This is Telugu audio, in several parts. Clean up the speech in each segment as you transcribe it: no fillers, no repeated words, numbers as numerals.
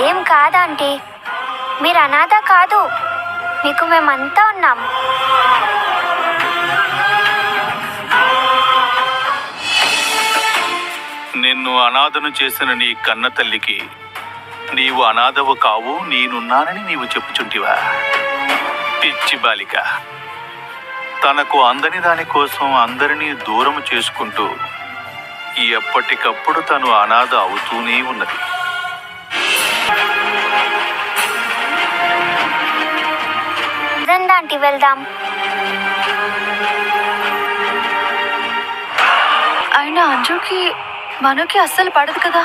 ఏం కాదంటీ, మీరు అనాథ కాదు, మీకు మేమంతా ఉన్నాం. నిన్ను అనాథను చేసిన నీ కన్న తల్లికి నీవు అనాథవు కావు, నేనున్నానని నీవు చెప్పుచుంటివా? పిచ్చి బాలిక, తనకు అందని దాని కోసం అందరినీ దూరం చేసుకుంటూ ఎప్పటికప్పుడు తను అనాథ అవుతూనే ఉన్నది. ఆంటీ వెళ్దాం. అయినా అంజుకి మనకి అస్సలు పడదు కదా,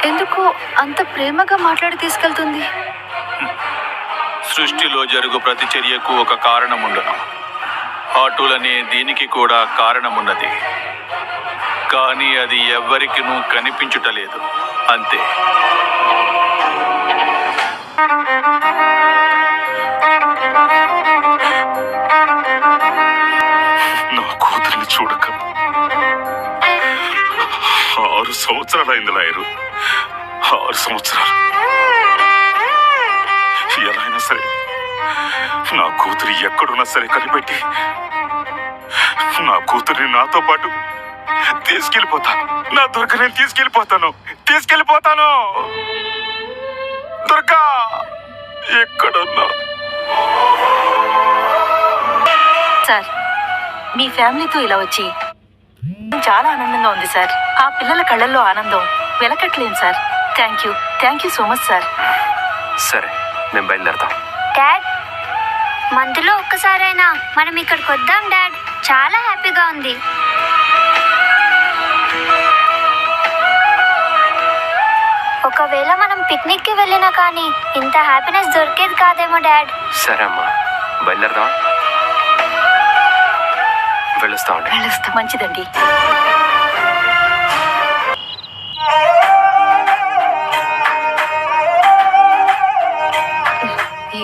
ఎందుకు అంత ప్రేమగా మాట్లాడి తీసుకెళ్తుంది? సృష్టిలో జరుగు ప్రతి చర్యకు ఒక కారణముండును. అటులనే దీనికి కూడా కారణమున్నది, కానీ అది ఎవ్వరికినూ కనిపించుటలేదు, అంతే. నా కూతురిని చూడక 6 సంవత్సరాలు అయింది లాయరు. 6 సంవత్సరాలు. ఎలా అయినా సరే నా కూతురు ఎక్కడున్నా సరే కనిపెట్టి నా కూతురిని నాతో పాటు తీసుకెళ్ళిపోతాను. నా దుర్గ నేను తీసుకెళ్ళిపోతాను. దుర్గా ఎక్కడున్నా. సార్, మీ ఫ్యామిలీతో ఇలా వచ్చి చాలా ఆనందంగా ఉంది సార్. ఆ పిల్లల కళ్ళల్లో ఆనందం వెలకట్లేం sir. Thank you so much sir. సరే, మేము బయలుదేరతాం. డాడ్, మంత్లో ఒక్కసారైనా మనం ఇక్కడికి వద్దాం డాడ్, చాలా హ్యాపీగా ఉంది. ఒకవేళ మనం పిక్నిక్కి వెళ్ళినా కానీ ఇంత హ్యాపీనెస్ దొరికేది కాదేమో డాడ్. సరే అమ్మా, బయలుదేరదాం. వెళ్ళొస్తామండి. మంచిదండి.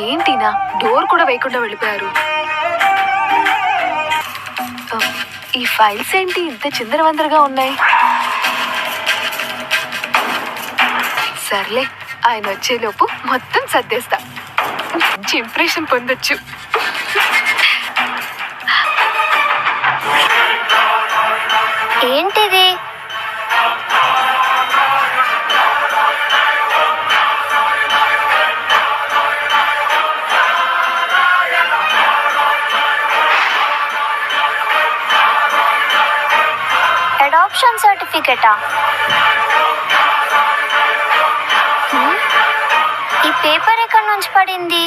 ఏంటినా డోర్ కూడా వేయకుండా వెళ్ళిపోయారు? ఈ ఫైల్స్ ఏంటి ఇంత చిందరవందరగా ఉన్నాయి? సర్లే, ఆయన వచ్చేలోపు మొత్తం సర్దేస్తా. మంచి ఇంప్రెషన్ పొందొచ్చు. ఏంటిది? అడాప్షన్ సర్టిఫికేటా? ఈ పేపర్ ఎక్కడి నుంచి పడింది?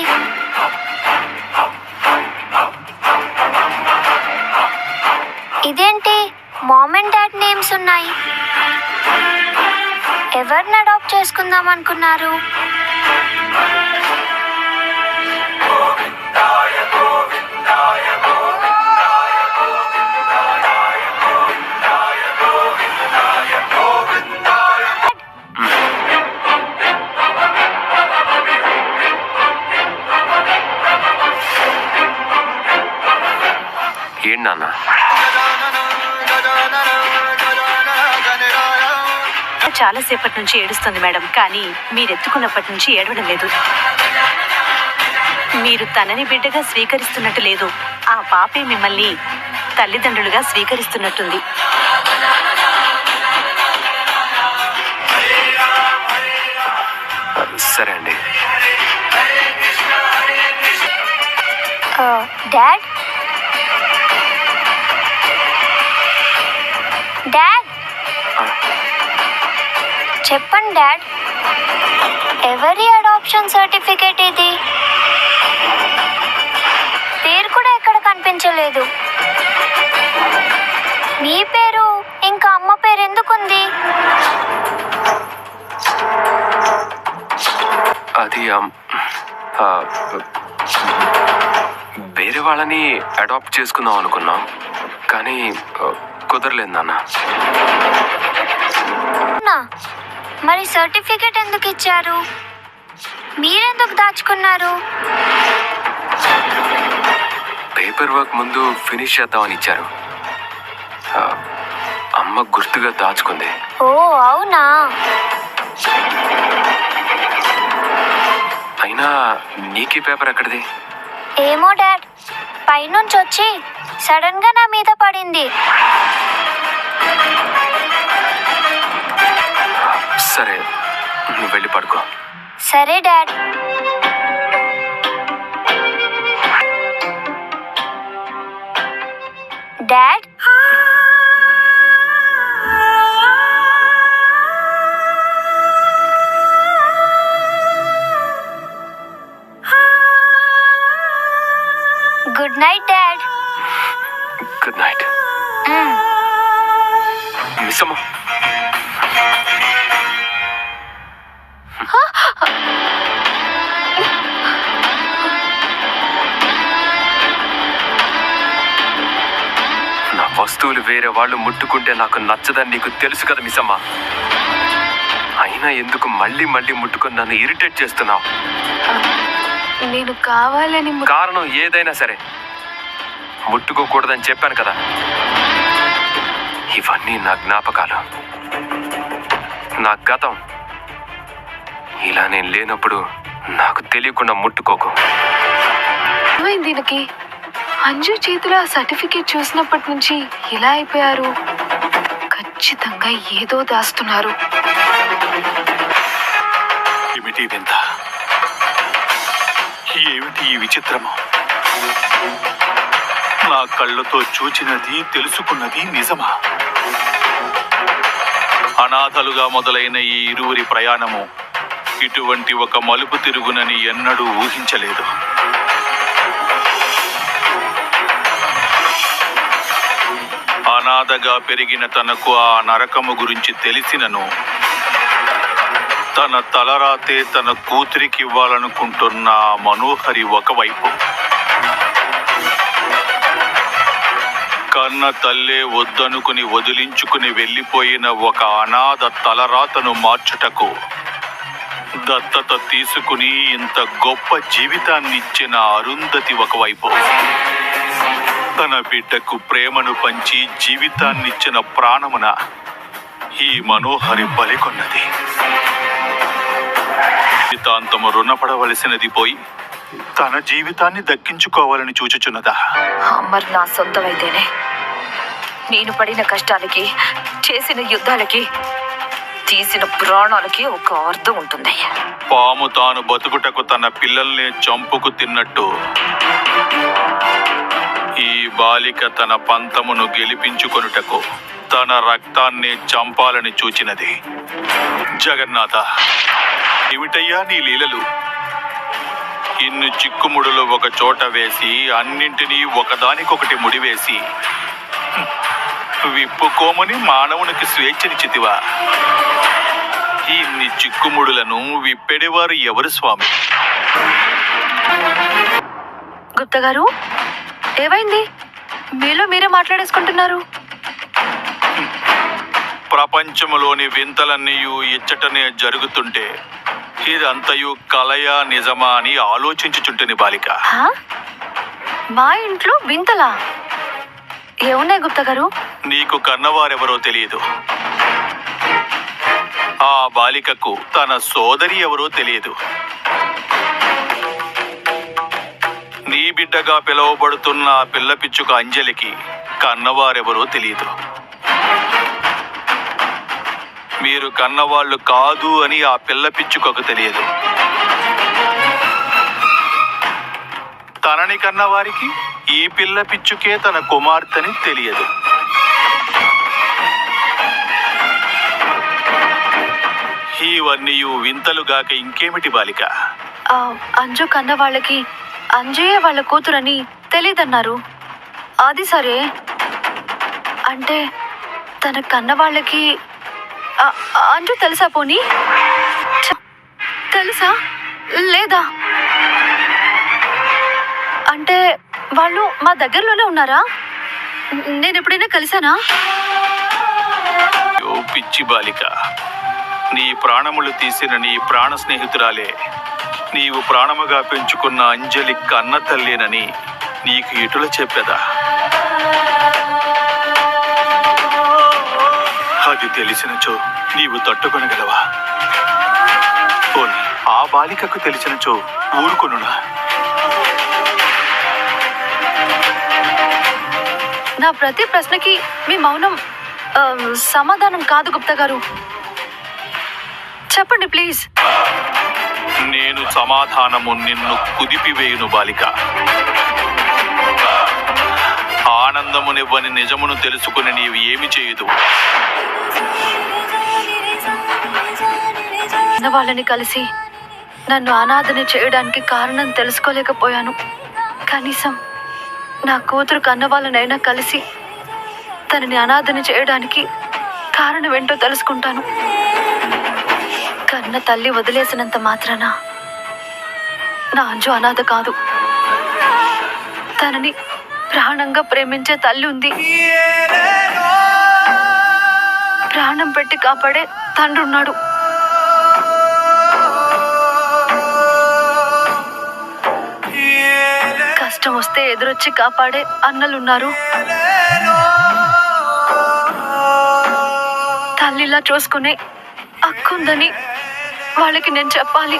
ఇదేంటి, మామ్ అండ్ డాడ్ నేమ్స్ ఉన్నాయి. ఎవరిని అడాప్ట్ చేసుకుందాం అనుకున్నారు? ఏంటి నాన్న? చాలాసేపటి నుంచి ఏడుస్తుంది మేడం, కానీ మీరెత్తుకున్నప్పటి నుంచి ఏడవడం లేదు. మీరు తనని బిడ్డగా స్వీకరిస్తున్నట్టు లేదు, ఆ పాపే మిమ్మల్ని తల్లిదండ్రులుగా స్వీకరిస్తున్నట్టుంది. సరే అండి. డాడ్, డాడ్ చెప్పండి డాడ్, ఎవరి అడాప్షన్ సర్టిఫికేట్ ఇది? పేరు కూడా ఎక్కడ కనిపించలేదు. మీ పేరు ఇంకా అమ్మ పేరు ఎందుకుంది? అది వేరే వాళ్ళని అడాప్ట్ చేసుకుందాం అనుకున్నాం, కానీ కుదరలేదు నాన్న. మరి సర్టిఫికేట్ ఎందుకు ఇచ్చారు? మీరెందుకు దాచుకున్నారు? పేపర్ వర్క్ ముందు ఫినిష్ చేద్దామని ఇచ్చారు. అమ్మ గుర్తుగా దాచుకుంది. ఓ అవునా? నీకీ పేపర్ ఎక్కడిది? ఏమో డాడ్, పైనుంచి వచ్చి సడన్ గా నా మీద పడింది. సరే, నువ్వు వెళ్ళి పడుకో. సరే dad. Dad, good night dad. Good night. Missamma, నా వస్తువులు వేరే వాళ్ళు ముట్టుకుంటే నాకు నచ్చదని నీకు తెలుసు కదా మిస్సమ్మ. అయినా ఎందుకు మళ్ళీ మళ్ళీ ముట్టుకొని నన్ను ఇరిటేట్ చేస్తున్నావు? నేను కావాలని కారణం ఏదైనా సరే ముట్టుకోకూడదని చెప్పాను కదా. ఇవన్నీ నా జ్ఞాపకాలు, నా గతం. ఇలా నేను లేనప్పుడు నాకు తెలియకుండా ముట్టుకోకు. ఏమైంది దీనికి? అంజు చేతిలో ఆ సర్టిఫికేట్ చూసినప్పటి నుంచి ఇలా అయిపోయారు. ఖచ్చితంగా ఏదో దాస్తున్నారు. ఏమిటి వింత? ఏమిటి ఈ విచిత్రము? నా కళ్ళతో చూచినది, తెలుసుకున్నది నిజమా? అనాథలుగా మొదలైన ఈ ఇరువురి ప్రయాణము ఇటువంటి ఒక మలుపు తిరుగునని ఎన్నడూ ఊహించలేదు. అనాథగా పెరిగిన తనకు ఆ నరకము గురించి తెలిసినను తన తలరాతే తన కూతురికి ఇవ్వాలనుకుంటున్న మనోహరి ఒకవైపు, కన్న తల్లే వద్దనుకుని వదిలించుకుని వెళ్ళిపోయిన ఒక అనాథ తలరాతను మార్చుటకు దత్తత తీసుకుని ఇంత గొప్ప జీవితాన్నిచ్చిన అరుంధతి ఒకవైపు, తన బిడ్డకు ప్రేమను పంచి జీవితాన్నిచ్చిన ప్రాణమున ఈ మనోహరి బలికొన్నది. జీవితాంతము రుణపడవలసినది పోయి తన జీవితాన్ని దక్కించుకోవాలని చూచుచున్నదా? మరి నా సొంతమైతేనే నేను పడిన కష్టాలకి, చేసిన యుద్ధాలకి, తీసిన ప్రాణాలకి ఒక అర్థం ఉంటుంది. పాము తాను బతుకుటకు తన పిల్లల్ని చంపుకు తిన్నట్టు ఈ బాలిక తన పంతమును గెలిపించుకొనుటకు తన రక్తాన్ని చంపాలని చూచినది. జగన్నాథ, ఏమిటయ్యా నీ లీలలు? ఇన్ని చిక్కుముడులు ఒక చోట వేసి అన్నింటినీ ఒకదానికొకటి ముడివేసి విప్పుకోమని మానవునికి స్వేచ్ఛనిచ్చితివా? ఇన్ని చిక్కుముడులను విప్పెడేవారు ఎవరు స్వామి? గుప్తా గారు, ఏమైంది? మీలో మీరే మాట్లాడేసుకుంటున్నారు. ప్రపంచములోని వింతలన్నీయు ఇచ్చటనే జరుగుతుంటే ఇదంతయు కలయా నిజమా అని ఆలోచించుచుంటేని బాలిక. హా? మా ఇంట్లో వింతలా ఏమున్నాయి గుప్తా గారు? నీకు కన్నవారెవరో తెలియదు. ఆ బాలికకు తన సోదరి ఎవరో తెలియదు. నీ బిడ్డగా పిలువబడుతున్న ఆ పిల్ల పిచ్చుక అంజలికి కన్నవారెవరో తెలియదు. మీరు కన్నవాళ్ళు కాదు అని ఆ పిల్ల పిచ్చుకకు తెలియదు. తనని కన్నవారికి ఈ పిల్ల పిచ్చుకే తన కుమార్తెని తెలియదు. ఇవన్నీ వింతలుగాక ఇంకేమిటి బాలిక? అంజు కన్న వాళ్ళకి అంజయ్య వాళ్ళ కూతురని తెలీదన్నారు. అది సరే, అంటే తన కన్న వాళ్ళకి అంజు తెలుసా? పోనీ తెలుసా లేదా? అంటే వాళ్ళు మా దగ్గరలోనే ఉన్నారా? నేను ఎప్పుడైనా కలిసానా? ఓ పిచ్చి బాలిక, నీ ప్రాణములు తీసిన నీ ప్రాణ స్నేహితురాలే నీవు ప్రాణముగా పెంచుకున్న అంజలి కన్న తల్లేనని నీకు ఇటుల చెప్పేదా? అది తెలిసినచో నీవు తట్టుకొనగలవా? పోనీ ఆ బాలికకు తెలిసినచో ఊరుకొనునా? నా ప్రతి ప్రశ్నకి మీ మౌనం సమాధానం కాదు గుప్తా గారు. చెప్పండి ప్లీజ్. నేను సమాధానము నిన్ను కుదిపివేయును బాలిక. ఆనందమునివ్వని నిజమును తెలుసుకుని నీవు ఏమి చేయదు. వాళ్ళని కలిసి నన్ను అనాథని చేయడానికి కారణం తెలుసుకోలేకపోయాను. కనీసం నా కూతురు కన్న వాళ్ళనైనా కలిసి తనని అనాథని చేయడానికి కారణం ఏంటో తెలుసుకుంటాను. కన్న తల్లి వదిలేసినంత మాత్రాన నా అంజు అనాథ కాదు. తనని ప్రాణంగా ప్రేమించే తల్లి ఉంది. ప్రాణం పెట్టి కాపాడే తండ్రి ఉన్నాడు. కష్టం వస్తే ఎదురొచ్చి కాపాడే అన్నలున్నారు. తల్లిలా చూసుకునే అక్కుందని వాళ్ళకి నేను చెప్పాలి.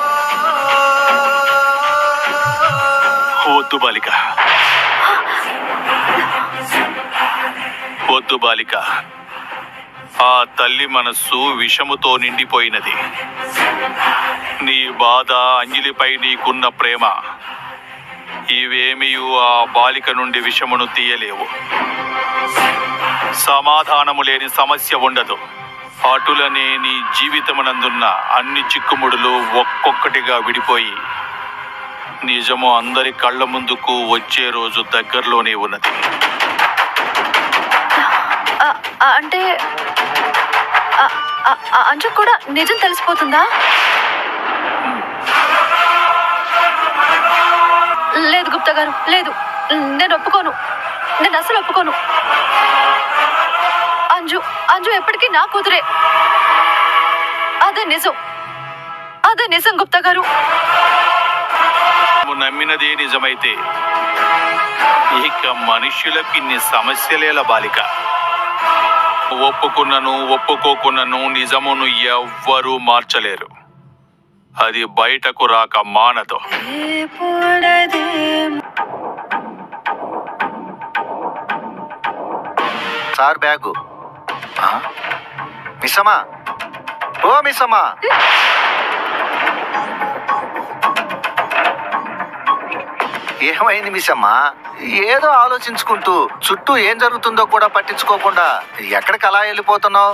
వద్దు బాలిక, వద్దు బాలిక. ఆ తల్లి మనస్సు విషముతో నిండిపోయినది. నీ బాధ, అంజలిపై నీకున్న ప్రేమ ఇవేమియు ఆ బాలిక నుండి విషమును తీయలేవు. సమాధానము లేని సమస్య ఉండదు. అటులనే నీ జీవితమునందున్న అన్ని చిక్కుముడులు ఒక్కొక్కటిగా విడిపోయి నిజము అందరి కళ్ళ ముందుకు వచ్చే రోజు దగ్గరలోనే ఉన్నది. అంటే అంజు కూడా నిజం తెలిసిపోతుందా? లేదు గుప్తా గారు, లేదు. నేను ఒప్పుకోను. నేను అసలు ఒప్పుకోను. అంజు అంజు ఎప్పటికీ నా కూతురే. అదే నిజం, అదే నిజం గుప్తా గారు. నమ్మినదే నిజమైతే ఇక మనుష్యులకి ఇన్ని సమస్యలేల బాలిక. ఒప్పుకున్నను ఒప్పుకోకున్నను నిజమును ఎవ్వరూ మార్చలేరు. అది బయటకు రాక మానదు. Sir bag. మిస్సమ్మా, ఓ మిస్సమ్మా. ఏమైంది మిస్సమ్మా? ఏదో ఆలోచించుకుంటూ చుట్టూ ఏం జరుగుతుందో కూడా పట్టించుకోకుండా ఎక్కడికి అలా వెళ్ళిపోతున్నావు?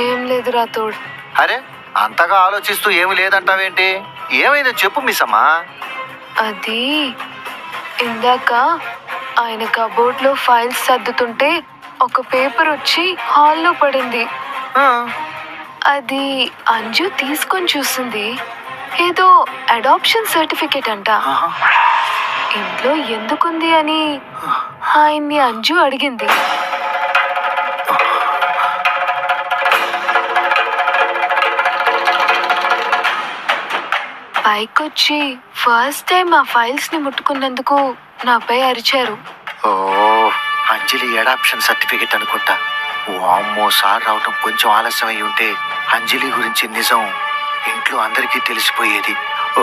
ఏం లేదు రాతోడ్. అరే, అంతగా ఆలోచిస్తూ ఏమి లేదంటావేంటి? ఏమైందో చెప్పు మిస్సమ్మా. అది ఇందాక ఆయన కబోర్డ్లో ఫైల్స్ సర్దుతుంటే ఒక పేపర్ వచ్చి హాల్లో పడింది. అది అంజు తీసుకొని చూసింది. ఏదో అడాప్షన్ సర్టిఫికేట్ అంట. ఇంట్లో ఎందుకుంది అని ఆయన్ని అంజు అడిగింది. పైకొచ్చి ఫస్ట్ టైం ఆ ఫైల్స్ ని ముట్టుకున్నందుకు నాపై అరిచారు. ఓ, అంజలి అడాప్షన్ సర్టిఫికేట్ అనుకుంటా. వామ్మో, సార్ రావటం కొంచెం ఆలస్యం అయి ఉంటే అంజలి గురించి నిజం ఇంట్లో అందరికీ తెలిసిపోయేది. ఓ